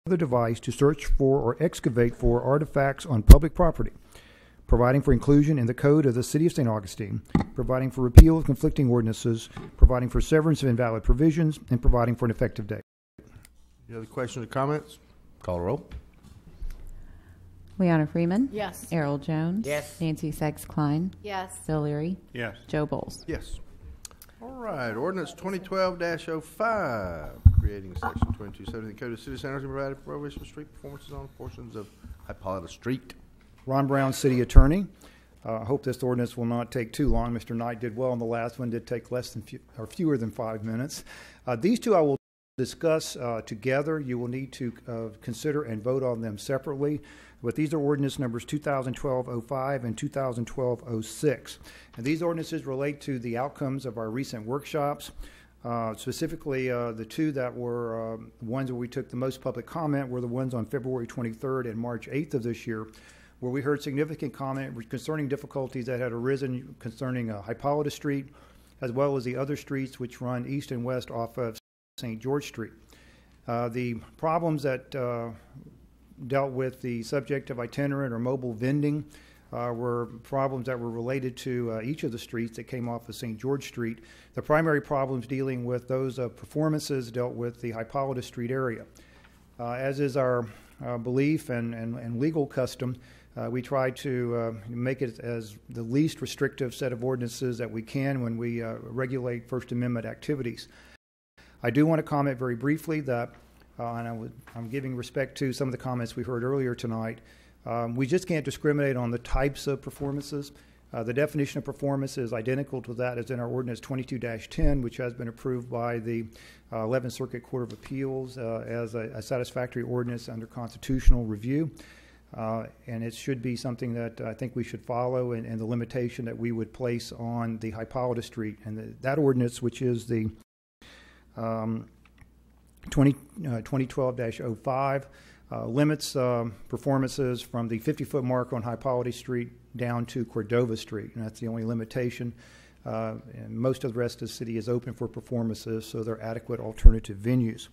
other device to search for or excavate for artifacts on public property, providing for inclusion in the code of the City of St. Augustine, providing for repeal of conflicting ordinances, providing for severance of invalid provisions, and providing for an effective date. Any other questions or comments? Call the roll. Leona Freeman. Yes. Errol Jones. Yes. Nancy Sykes-Klein. Yes. Bill Leary. Yes. Joe Bowles. Yes. All right. Ordinance 2012-05, creating Section 2270 of the Code of the City of St. Augustine, provided for prohibition of street performances on portions of Hypolita Street. Ron Brown, City Attorney. I hope this ordinance will not take too long. Mr. Knight did well on the last one, did take fewer than 5 minutes. These two I will discuss together. You will need to consider and vote on them separately. But these are ordinance numbers 2012-05 and 2012-06. And these ordinances relate to the outcomes of our recent workshops. Specifically, the two that were ones where we took the most public comment were the ones on February 23rd and March 8th of this year, where we heard significant comment concerning difficulties that had arisen concerning Hypolita Street, as well as the other streets which run east and west off of St. George Street. The problems that dealt with the subject of itinerant or mobile vending were problems that were related to each of the streets that came off of St. George Street. The primary problems dealing with those performances dealt with the Hypolita Street area. As is our belief and legal custom, we try to make it as the least restrictive set of ordinances that we can when we regulate First Amendment activities. I do want to comment very briefly that, and I'm giving respect to some of the comments we heard earlier tonight, we just can't discriminate on the types of performances. The definition of performance is identical to that as in our Ordinance 22-10, which has been approved by the 11th Circuit Court of Appeals as a satisfactory ordinance under constitutional review. And it should be something that I think we should follow, and the limitation that we would place on the Hypolita Street. And that ordinance, which is the 2012-05, limits performances from the 50-foot mark on Hypolita Street down to Cordova Street, and that's the only limitation. And most of the rest of the city is open for performances, so they're adequate alternative venues.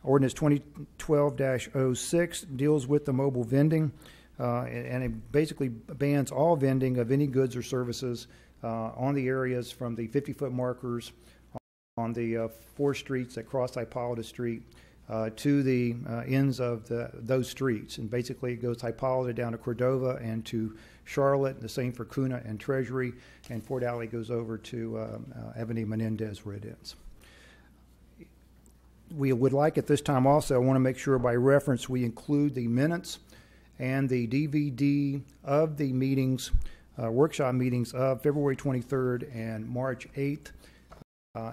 Ordinance 2012-06 deals with the mobile vending, and it basically bans all vending of any goods or services on the areas from the 50-foot markers on the four streets that cross Hypolita Street to the ends of those streets. And basically it goes Hypolita down to Cordova and to Charlotte, the same for Cuna and Treasury, and Fort Alley goes over to Avenue Menendez where it ends. We would like at this time also, I want to make sure by reference we include the minutes and the DVD of the meetings, workshop meetings of February 23rd and March 8th.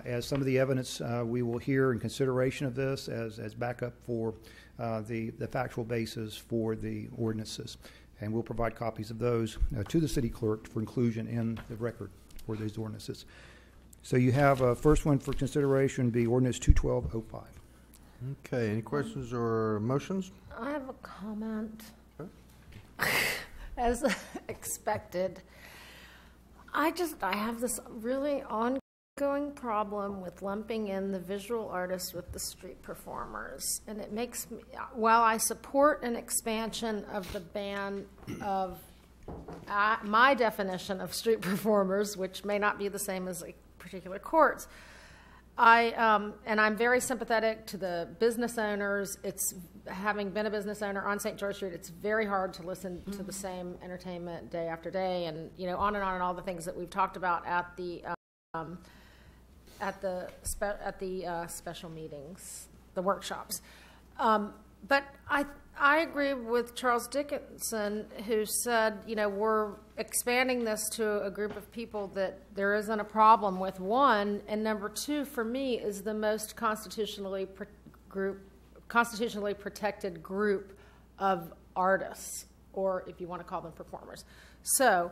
As some of the evidence we will hear in consideration of this as backup for the factual basis for the ordinances. And we'll provide copies of those to the city clerk for inclusion in the record for these ordinances. So you have a first one for consideration, be Ordinance 2012-05. Okay, any questions or motions? I have a comment. Okay. As expected, I have this really ongoing problem with lumping in the visual artists with the street performers, and it makes me, while I support an expansion of the ban of my definition of street performers, which may not be the same as a particular court's, and I'm very sympathetic to the business owners. It's, having been a business owner on St. George Street, it's very hard to listen to the same entertainment day after day, and on and on, and all the things that we've talked about at the special meetings, the workshops. But I agree with Charles Dickinson, who said, we're expanding this to a group of people that there isn't a problem with, one, and number two, for me, is the most constitutionally protected group of artists, or if you want to call them performers. So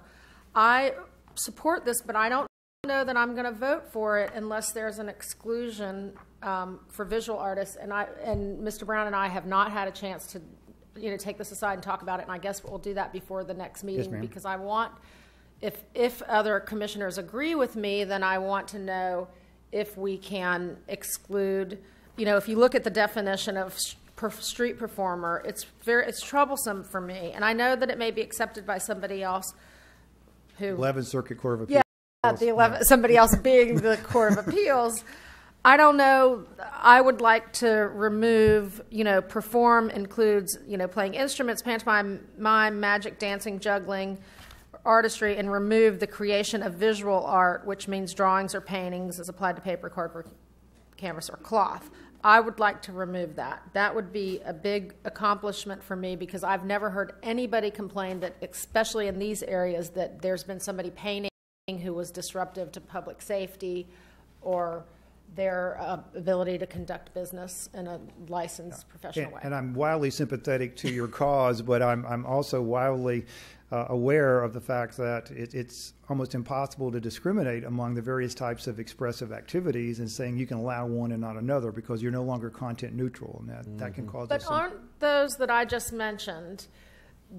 I support this, but I don't know that I'm going to vote for it unless there's an exclusion for visual artists, and Mr. Brown and I have not had a chance to take this aside and talk about it, and I guess we'll do that before the next meeting. Yes, because I want, if other commissioners agree with me, then I want to know if we can exclude, if you look at the definition of street performer, it's troublesome for me. And I know that it may be accepted by somebody else who 11th Circuit Court of Appeals. Yeah, somebody else being the Court of Appeals. I don't know. I would like to remove, perform includes, playing instruments, pantomime, mime, magic, dancing, juggling, artistry, and remove the creation of visual art, which means drawings or paintings as applied to paper, cardboard, canvas, or cloth. I would like to remove that. That would be a big accomplishment for me because I've never heard anybody complain that, especially in these areas, that there's been somebody painting who was disruptive to public safety or their ability to conduct business in a licensed professional way. And I'm wildly sympathetic to your cause, but I'm also wildly aware of the fact that it's almost impossible to discriminate among the various types of expressive activities and saying you can allow one and not another because you're no longer content neutral, and that can cause But us aren't those that I just mentioned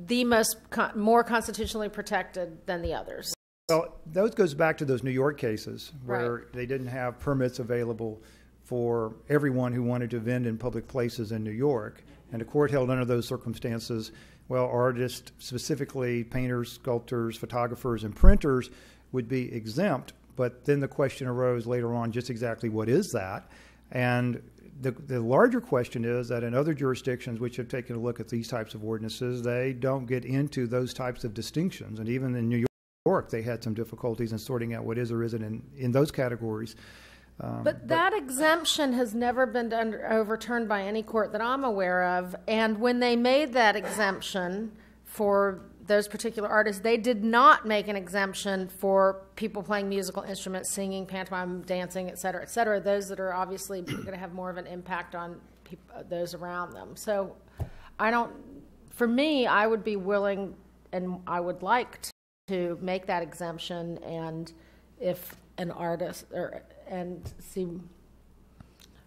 the more constitutionally protected than the others? Well, those goes back to those New York cases where Right. they didn't have permits available for everyone who wanted to vend in public places in New York. And the court held under those circumstances, well, artists, specifically painters, sculptors, photographers, and printers would be exempt. But then the question arose later on, just exactly what is that? And the larger question is that in other jurisdictions which have taken a look at these types of ordinances, they don't get into those types of distinctions. And even in New York, they had some difficulties in sorting out what is or isn't in those categories. But that exemption has never been overturned by any court that I'm aware of. And when they made that exemption for those particular artists, they did not make an exemption for people playing musical instruments, singing, pantomime, dancing, et cetera, those that are obviously going to have more of an impact on those around them. So for me, I would be willing and I would like to make that exemption, and if an artist and see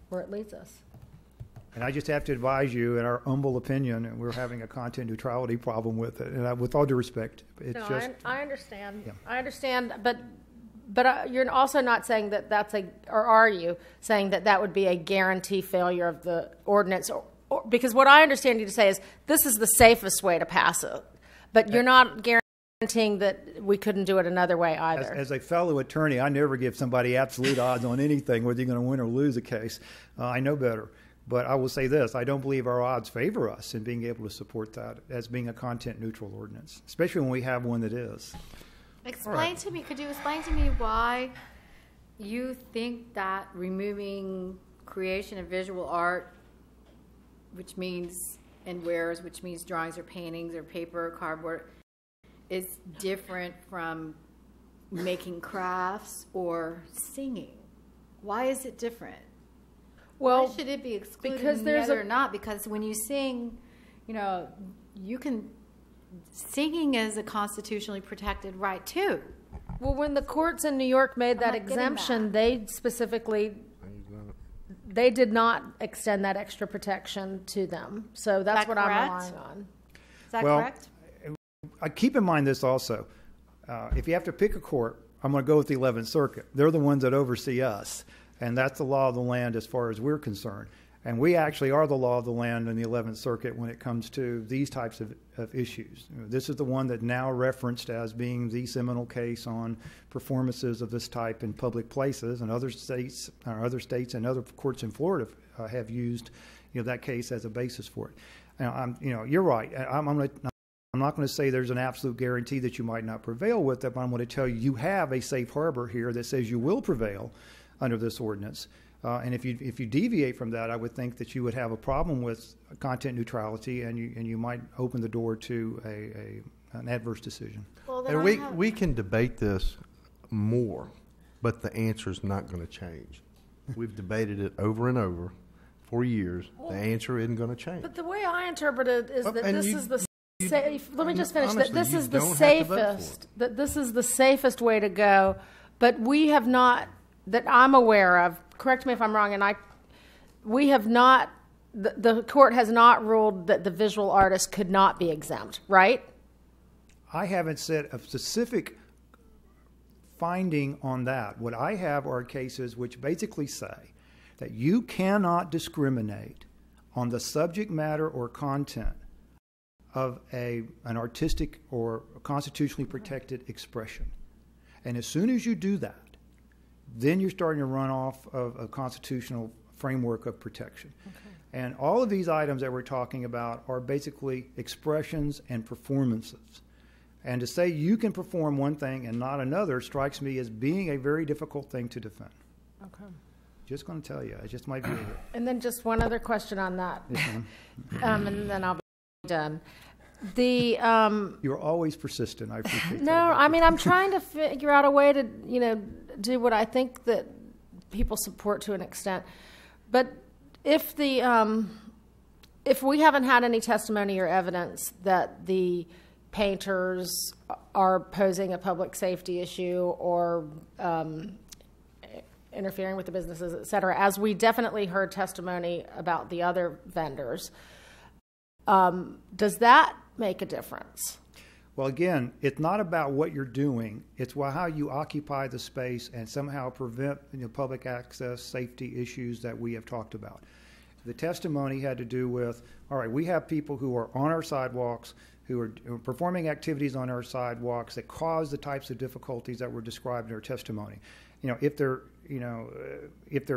where it leads us. And I just have to advise you, in our humble opinion, and we're having a content neutrality problem with it. And with all due respect, it's No, just. I understand. Yeah. I understand, but you're also not saying that or are you saying that would be a guarantee failure of the ordinance? Because what I understand you to say is this is the safest way to pass it, but you're not guaranteeing that we couldn't do it another way either. As a fellow attorney, I never give somebody absolute odds on anything, whether you're going to win or lose a case. I know better. But I will say this, I don't believe our odds favor us in being able to support that as being a content-neutral ordinance, especially when we have one that is. Could you explain to me why you think that removing creation of visual art, which means, and wares, which means drawings or paintings or paper or cardboard, is different from making crafts or singing? Why is it different? Well, why should it be excluded because and the there's other not? Because when you sing, singing is a constitutionally protected right too. Well, when the courts in New York made that not getting exemption, that. They specifically, they did not extend that extra protection to them. So that's what I'm relying on. Is that Well, correct? I keep in mind this also. If you have to pick a court, I'm going to go with the 11th Circuit. They're the ones that oversee us, and that's the law of the land as far as we're concerned. And we actually are the law of the land in the 11th Circuit when it comes to these types of issues. This is the one that now referenced as being the seminal case on performances of this type in public places, and other states and other courts in Florida have used that case as a basis for it. Now, you're right. I'm not going to say there's an absolute guarantee that you might not prevail with it, but I'm going to tell you you have a safe harbor here that says you will prevail under this ordinance. And if you deviate from that, I would think that you would have a problem with content neutrality, and you might open the door to an adverse decision. Well, And we can debate this more, but the answer is not going to change. We've debated it over and over for years. The answer isn't going to change. But the way I interpret it is that and this you- is the you- safe. Let me just finish. honestly, That this you is the don't have to vote for safest. That this is the safest way to go. But we have not, that I'm aware of. Correct me if I'm wrong. And we have not. The court has not ruled that the visual artist could not be exempt. Right? I haven't said a specific finding on that. What I have are cases which basically say that you cannot discriminate on the subject matter or content of an artistic or constitutionally protected expression. And as soon as you do that, then you're starting to run off of a constitutional framework of protection. Okay. And all of these items that we're talking about are basically expressions and performances. And to say you can perform one thing and not another strikes me as being a very difficult thing to defend. Okay. Just going to tell you, I just might be able to. And then just one other question on that. Yes, and then I'll be done. You're always persistent. I appreciate that. No, I mean, I'm trying to figure out a way to, do what I think that people support to an extent. But if we haven't had any testimony or evidence that the painters are posing a public safety issue or interfering with the businesses, et cetera, as we definitely heard testimony about the other vendors, does that make a difference? Well, again, it's not about what you're doing. It's how you occupy the space and somehow prevent public access safety issues that we have talked about. The testimony had to do with, all right, we have people who are on our sidewalks, who are performing activities on our sidewalks that cause the types of difficulties that were described in our testimony. If they're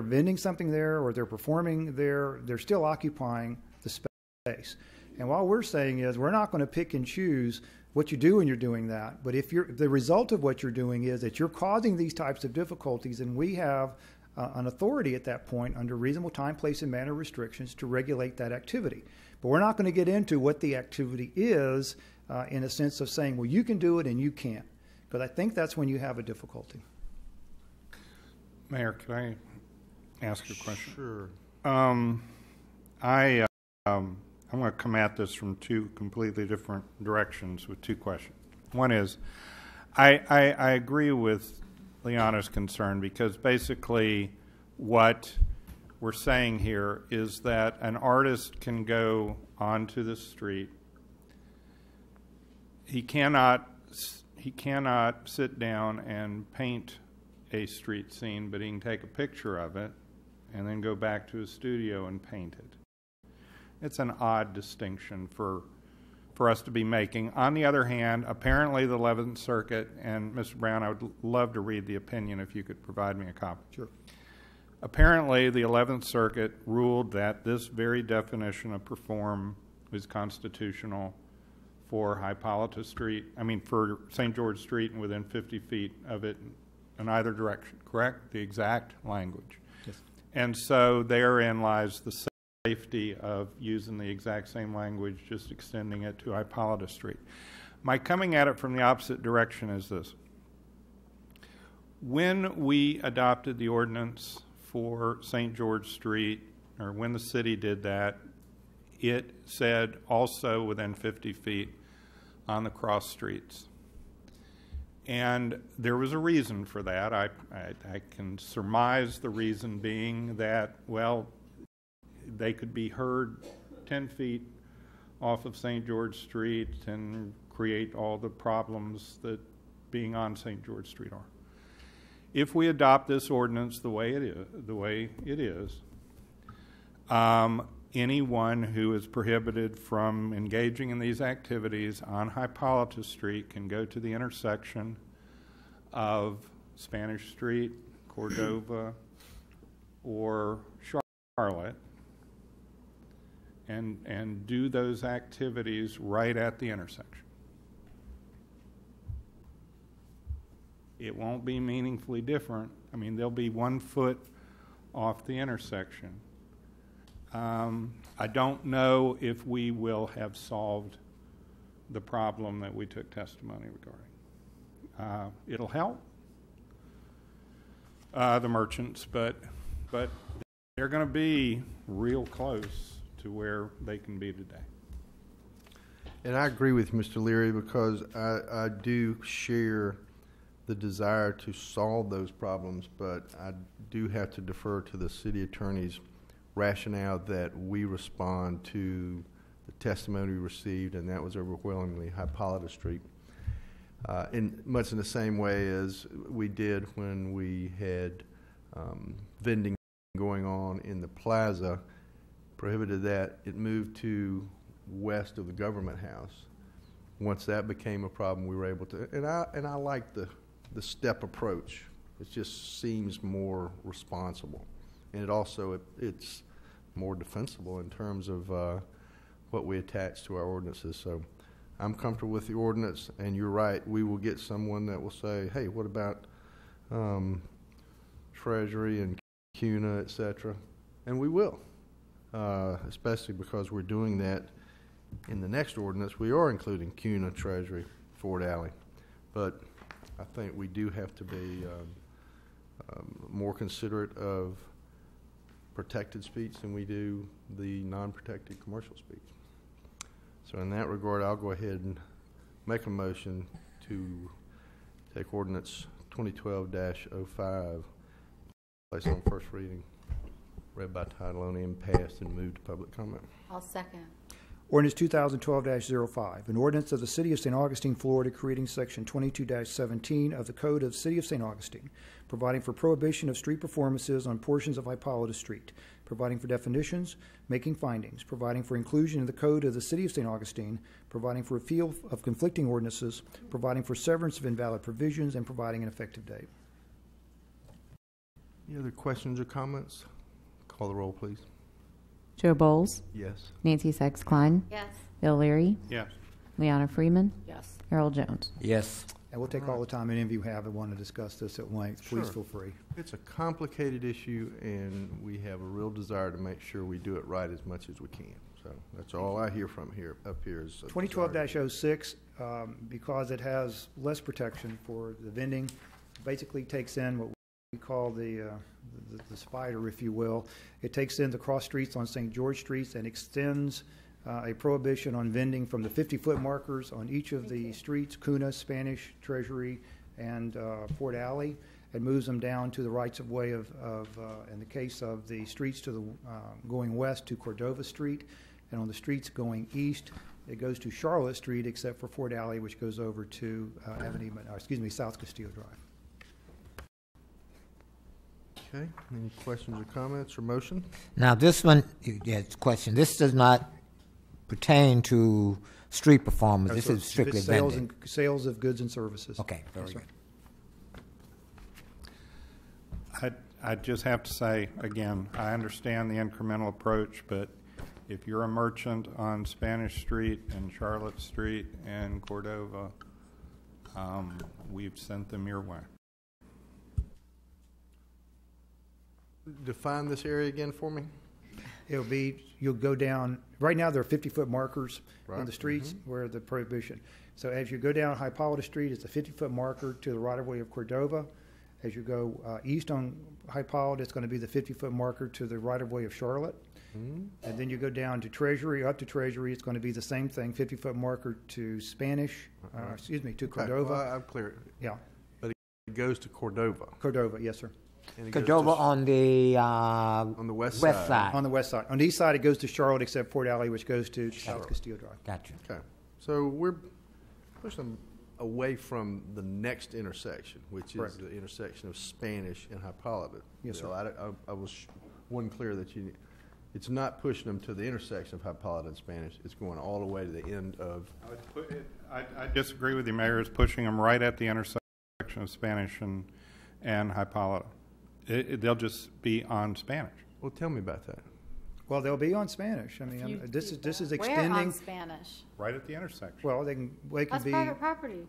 vending something there or they're performing there, they're still occupying the space. And what we're saying is we're not going to pick and choose what you do when you're doing that. But if the result of what you're doing is that you're causing these types of difficulties, and we have an authority at that point under reasonable time, place, and manner restrictions to regulate that activity. But we're not going to get into what the activity is in a sense of saying, well, you can do it and you can't. Because I think that's when you have a difficulty. Mayor, can I ask a question? Sure. I'm going to come at this from two completely different directions with two questions. One is, I agree with Liana's concern because basically what we're saying here is that an artist can go onto the street. He cannot sit down and paint a street scene, but he can take a picture of it and then go back to his studio and paint it. It's an odd distinction for us to be making. On the other hand, apparently the 11th Circuit, and Mr. Brown, I would love to read the opinion if you could provide me a copy. Sure. Apparently the 11th Circuit ruled that this very definition of perform is constitutional for Hypolita Street, for St. George Street and within 50 feet of it in either direction, correct? The exact language. Yes. And so therein lies the safety of using the exact same language, just extending it to Hypolita Street. My coming at it from the opposite direction is this. When we adopted the ordinance for St. George Street, or when the city did that, it said also within 50 feet on the cross streets. And there was a reason for that. I can surmise the reason being that, well, they could be heard 10 feet off of St. George Street and create all the problems that being on St. George Street are. If we adopt this ordinance the way it is, anyone who is prohibited from engaging in these activities on Hypolita Street can go to the intersection of Spanish Street, Cordova, or Charlotte and do those activities right at the intersection. It won't be meaningfully different. They'll be 1 foot off the intersection. I don't know if we will have solved the problem that we took testimony regarding. It'll help the merchants, but they're going to be real close to where they can be today. And I agree with Mr. Leary because I do share the desire to solve those problems, but I do have to defer to the city attorney's rationale that we respond to the testimony we received, and that was overwhelmingly Hypolita Street. In much in the same way as we did when we had vending going on in the plaza, prohibited that. It moved to west of the government house. Once that became a problem, we were able to, and I like the step approach. It just seems more responsible, and it also it's more defensible in terms of what we attach to our ordinances. So I'm comfortable with the ordinance, and you're right. We will get someone that will say, "Hey, what about Treasury and Cuna, etc.?" And we will, especially because we're doing that in the next ordinance. We are including Cuna, Treasury, Ford Alley, but I think we do have to be more considerate of protected speech than we do the non-protected commercial speech. So in that regard, I'll go ahead and make a motion to take ordinance 2012-05, place on first reading, read by title only, and passed, and move to public comment. I'll second. Ordinance 2012-05, an ordinance of the City of St. Augustine, Florida, creating Section 22-17 of the Code of the City of St. Augustine, providing for prohibition of street performances on portions of Hypolita Street, providing for definitions, making findings, providing for inclusion in the Code of the City of St. Augustine, providing for repeal of conflicting ordinances, providing for severance of invalid provisions, and providing an effective date. Any other questions or comments? Call the roll, please. Joe Bowles, Yes. Nancy Sachs Klein, Yes. Bill Leary, Yes. Leona Freeman, Yes. Harold Jones. Yes. And we'll take all the time any of you have and want to discuss this at length. Please Sure. feel free. It's a complicated issue, and we have a real desire to make sure we do it right as much as we can. So that's all I hear from up here is 2012-06, because it has less protection for the vending, basically takes in what we call the spider, if you will. It takes in the cross streets on St. George streets and extends a prohibition on vending from the 50-foot markers on each of the streets, Cuna, Spanish, Treasury, and Ford Alley, and moves them down to the rights-of-way of in the case of the streets to the going west to Cordova Street, and on the streets going east, it goes to Charlotte Street, except for Ford Alley, which goes over to South Castillo Drive. Okay. Any questions or comments or motion? Now, this one, yes, question. This does not pertain to street performers. This is strictly vending. Sales of goods and services. Okay, very good. I just have to say, again, I understand the incremental approach, but if you're a merchant on Spanish Street and Charlotte Street and Cordova, we've sent them your way. Define this area again for me. It'll be, you'll go down, right now there are 50-foot markers Right. on the streets where the prohibition. So as you go down Hypolita Street, it's a 50-foot marker to the right-of-way of Cordova. As you go east on Hypolita, it's going to be the 50-foot marker to the right-of-way of Charlotte. And then you go down to Treasury, up to Treasury, it's going to be the same thing, 50-foot marker to Spanish, to Cordova. Well, I'm clear. Yeah, But it goes to Cordova. Cordova, yes, sir. And it goes Cordova to on the on the west side. On the west side. On the east side, it goes to Charlotte, except Fort Alley, which goes to South Castillo Drive. Gotcha. Okay. So we're pushing them away from the next intersection, which is Correct. the intersection of Spanish and Hypolita. Yes, sir. I wasn't clear that it's not pushing them to the intersection of Hypolita and Spanish. It's going all the way to the end of. I disagree with you, Mayor. It's pushing them right at the intersection of Spanish and Hypolita. They'll just be on Spanish. Well, tell me about that. Well, they'll be on Spanish. I mean, this is Where extending. on Spanish? Right at the intersection. Well, they can That's be. private property.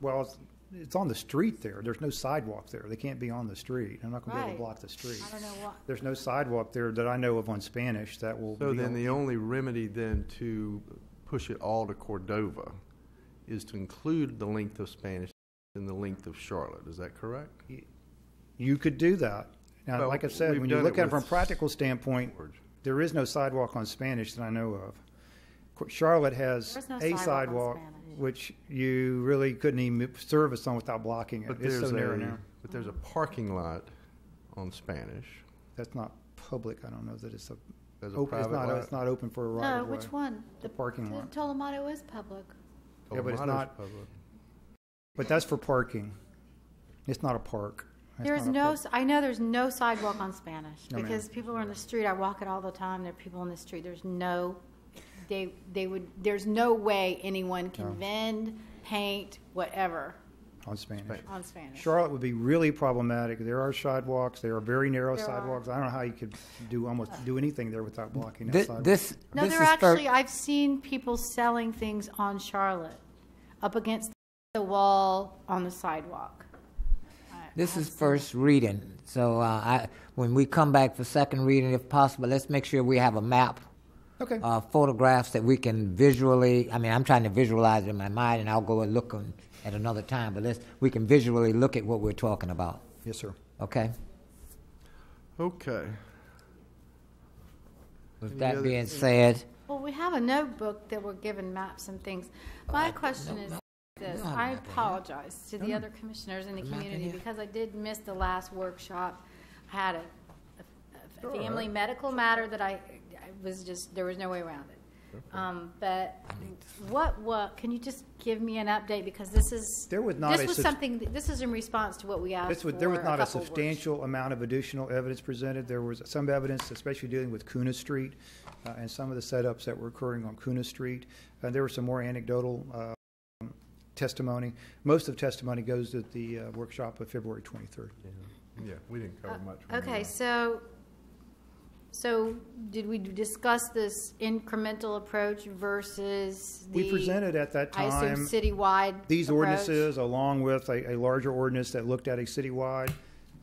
Well, it's on the street there. There's no sidewalk there. They can't be on the street. I'm not going to be able to Right. block the street. I don't know what. There's no sidewalk there that I know of on Spanish that will. So be then on- the only remedy then to push it all to Cordova is to include the length of Spanish and the length of Charlotte. Is that correct? You could do that. Now, Well, like I said, we've when you done look it at it from a with practical standpoint, George. there is no sidewalk on Spanish that I know of. Charlotte has There's no a sidewalk on sidewalk, Spanish. which you really couldn't even service on without blocking it. But It's there's so narrow now. but there's a parking lot on Spanish. That's not public. I don't know that it's There's a open. It's private not. lot. It's not open for a right No, of way. which one? The parking lot. Tolomato is public. Yeah, but it's Tolomado's not- public. But that's for parking. It's not a park. There's not a no, problem. I know there's no sidewalk on Spanish, No, ma'am. because people are in the street, I walk it all the time, there are people in the street, there's no, there's no way anyone can No. vend, paint, whatever On Spanish. on Spanish. Charlotte would be really problematic. There are sidewalks. There are very narrow There sidewalks. I don't know how you could do anything there without blocking that This, sidewalk. this, No, this they're is actually, fir- I've seen people selling things on Charlotte, up against the wall on the sidewalk. This is first reading, so when we come back for second reading, if possible, let's make sure we have a map, Okay. photographs that we can visually. I mean, I'm trying to visualize it in my mind, and I'll go and look at another time. But we can visually look at what we're talking about. Yes, sir. Okay. Okay. With Any that other- being said, Well, we have a notebook that we're given maps and things. My question is this, no, I no, no. apologize to the other commissioners in the I'm not in community here. because I did miss the last workshop. I had a family medical matter that I was just, there was no way around it. But what, can you just give me an update, because this is, There was not this a was subs- something, this is in response to what we asked for There was not a couple of substantial amount of additional evidence presented. There was some evidence, especially dealing with Cuna Street and some of the setups that were occurring on Cuna Street. There was some more anecdotal testimony. Most of the testimony goes at the workshop of February 23rd. Yeah, we didn't cover much. Okay, so did we discuss this incremental approach versus the? We presented at that I time assume citywide these approach? ordinances along with a larger ordinance that looked at a citywide,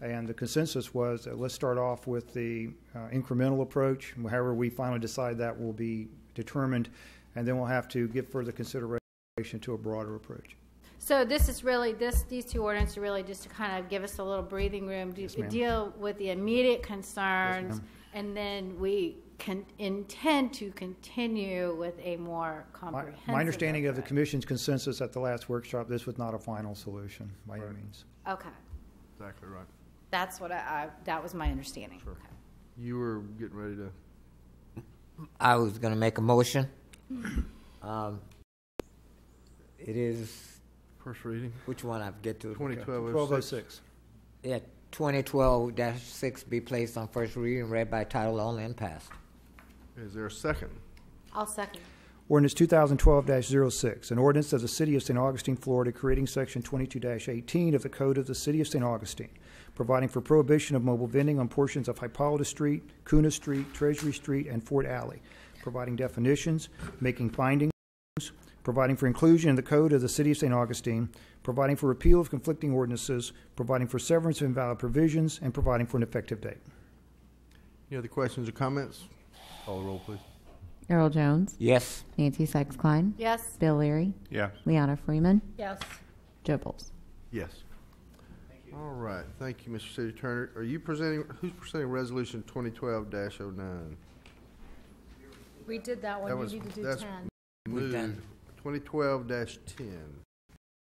and the consensus was that let's start off with the incremental approach. However we finally decide that will be determined, and then we'll have to give further consideration to a broader approach. So this is really, these two ordinances are really just to kind of give us a little breathing room to Yes, ma'am. deal with the immediate concerns, Yes, ma'am. and then we can intend to continue with a more comprehensive. My understanding of the approach. Commission's consensus at the last workshop, this was not a final solution by any means. Okay, Exactly right. that's what that was my understanding. Sure. Okay. You were getting ready to. I was going to make a motion. It is, First reading, which one I get to? 2012-06. 1206. Yeah, 2012-6 be placed on first reading, read by title only, and passed. Is there a second? I'll second. Ordinance 2012-06, an ordinance of the City of St. Augustine, Florida, creating Section 22-18 of the Code of the City of St. Augustine, providing for prohibition of mobile vending on portions of Hypolita Street, Cuna Street, Treasury Street, and Fort Alley, providing definitions, making findings, providing for inclusion in the Code of the City of St. Augustine, providing for repeal of conflicting ordinances, providing for severance of invalid provisions, and providing for an effective date. Any other questions or comments? Call the roll, please. Earl Jones, Yes. Nancy Sykes Klein, Yes. Bill Leary, Yes. Leona Freeman, Yes. Joe Bowles. Yes. All right. Thank you, Mr. City Attorney. Are you presenting? Who's presenting Resolution 2012-09? We did that one. That You was- need to do that's- 10. We've done. 2012-10.